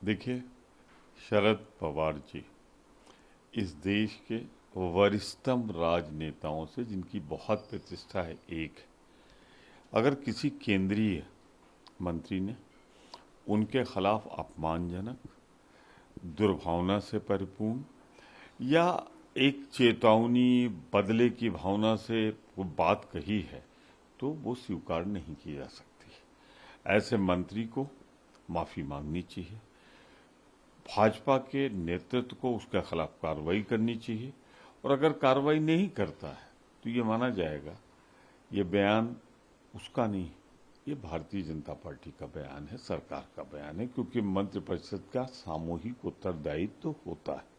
देखिए, शरद पवार जी इस देश के वरिष्ठतम राजनेताओं से जिनकी बहुत प्रतिष्ठा है एक है। अगर किसी केंद्रीय मंत्री ने उनके खिलाफ अपमानजनक, दुर्भावना से परिपूर्ण या एक चेतावनी, बदले की भावना से वो बात कही है तो वो स्वीकार नहीं की जा सकती। ऐसे मंत्री को माफी मांगनी चाहिए, भाजपा के नेतृत्व को उसके खिलाफ कार्रवाई करनी चाहिए, और अगर कार्रवाई नहीं करता है तो ये माना जाएगा ये बयान उसका नहीं, ये भारतीय जनता पार्टी का बयान है, सरकार का बयान है, क्योंकि मंत्रिपरिषद का सामूहिक उत्तरदायित्व तो होता है।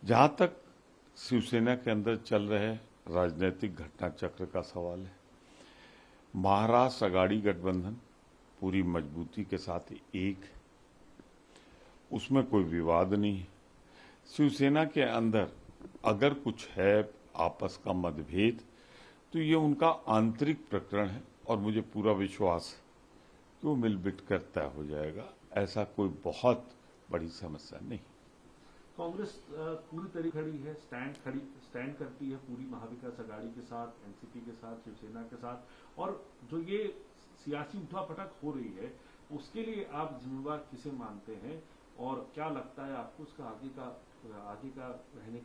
जहां तक शिवसेना के अंदर चल रहे राजनीतिक घटना चक्र का सवाल है, महाराष्ट्र अगाड़ी गठबंधन पूरी मजबूती के साथ एक है, उसमें कोई विवाद नहीं है। शिवसेना के अंदर अगर कुछ है आपस का मतभेद तो ये उनका आंतरिक प्रकरण है, और मुझे पूरा विश्वास है कि वो मिलबिट कर तय हो जाएगा। ऐसा कोई बहुत बड़ी समस्या नहीं। कांग्रेस पूरी तरह खड़ी है, स्टैंड करती है पूरी महाविकास अघाड़ी के साथ, एनसीपी के साथ, शिवसेना के साथ, और जो ये सियासी उठापटक हो रही है उसके लिए आप जिम्मेवार किसे मानते हैं, और क्या लगता है आपको उसका आगे का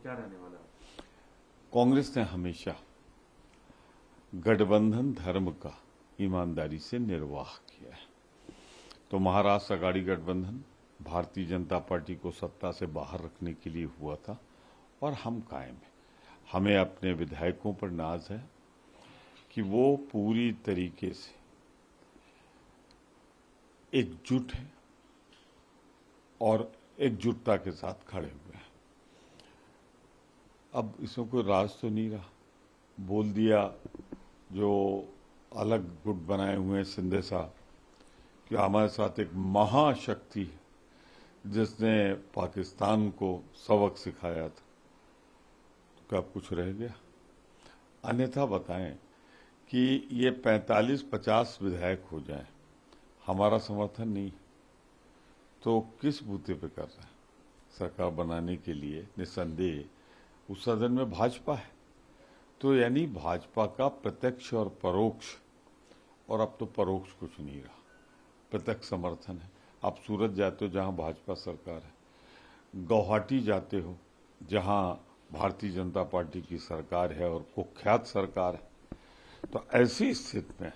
क्या रहने वाला है? कांग्रेस ने हमेशा गठबंधन धर्म का ईमानदारी से निर्वाह किया है। तो महाराष्ट्र अगाड़ी गठबंधन भारतीय जनता पार्टी को सत्ता से बाहर रखने के लिए हुआ था, और हम कायम हैं। हमें अपने विधायकों पर नाज है कि वो पूरी तरीके से एकजुट है और एकजुटता के साथ खड़े हुए हैं। अब इसमें कोई राज तो नहीं रहा। बोल दिया जो अलग गुट बनाए हुए हैं शिंदे साहब कि हमारे साथ एक महाशक्ति है जिसने पाकिस्तान को सबक सिखाया था, तो क्या कुछ रह गया? अन्यथा बताएं कि ये 45-50 विधायक हो जाएं, हमारा समर्थन नहीं तो किस बूते पे कर रहे हैं? सरकार बनाने के लिए निस्संदेह उस सदन में भाजपा है, तो यानी भाजपा का प्रत्यक्ष और परोक्ष, और अब तो परोक्ष कुछ नहीं रहा, प्रत्यक्ष समर्थन है। आप सूरत जाते हो जहां भाजपा सरकार है, गुवाहाटी जाते हो जहां भारतीय जनता पार्टी की सरकार है और कुख्यात सरकार है, तो ऐसी स्थिति में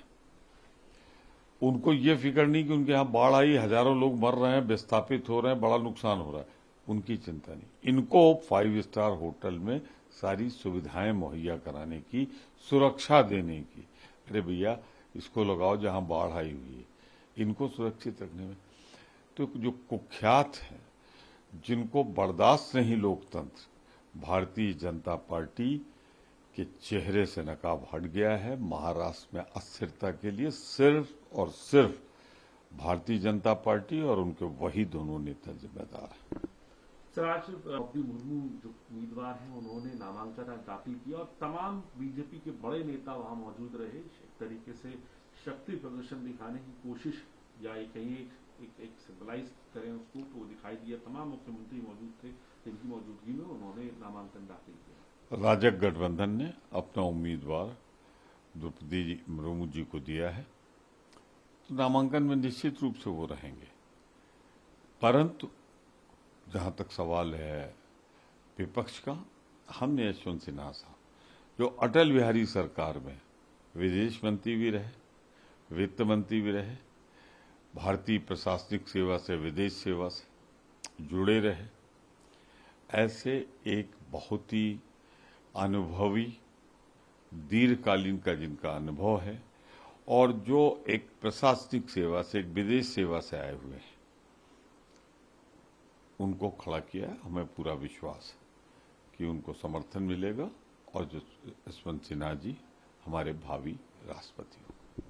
उनको ये फिक्र नहीं कि उनके यहाँ बाढ़ आई, हजारों लोग मर रहे हैं, विस्थापित हो रहे हैं, बड़ा नुकसान हो रहा है, उनकी चिंता नहीं। इनको 5 स्टार होटल में सारी सुविधाएं मुहैया कराने की, सुरक्षा देने की। अरे भैया, इसको लगाओ जहां बाढ़ आई हुई है, इनको सुरक्षित रखने में। तो जो कुख्यात है, जिनको बर्दाश्त नहीं लोकतंत्र, भारतीय जनता पार्टी के चेहरे से नकाब हट गया है। महाराष्ट्र में अस्थिरता के लिए सिर्फ और सिर्फ भारतीय जनता पार्टी और उनके वही दोनों नेता जिम्मेदार हैं। सर, आज द्रौपदी मुर्मू जो उम्मीदवार हैं उन्होंने नामांकन दाखिल किया और तमाम बीजेपी के बड़े नेता वहां मौजूद रहे। एक तरीके से शक्ति प्रदर्शन दिखाने की कोशिश, या कहीं एक सिंबलाइज करें उसको, तो दिखाई दिया। तमाम मुख्यमंत्री मौजूद थे, जिनकी मौजूदगी में उन्होंने नामांकन दाखिल किया। राजग गठबंधन ने अपना उम्मीदवार द्रौपदी मुर्मू जी को दिया है, तो नामांकन में निश्चित रूप से वो रहेंगे। परंतु जहां तक सवाल है विपक्ष का, हमने यशवंत सिन्हा साहब जो अटल बिहारी सरकार में विदेश मंत्री भी रहे, वित्त मंत्री भी रहे, भारतीय प्रशासनिक सेवा से, विदेश सेवा से जुड़े रहे, ऐसे एक बहुत ही अनुभवी, दीर्घकालीन का जिनका अनुभव है, और जो एक प्रशासनिक सेवा से, एक विदेश सेवा से आए हुए हैं, उनको खड़ा किया है। हमें पूरा विश्वास है कि उनको समर्थन मिलेगा, और जो यशवंत सिन्हा जी हमारे भावी राष्ट्रपति होंगे।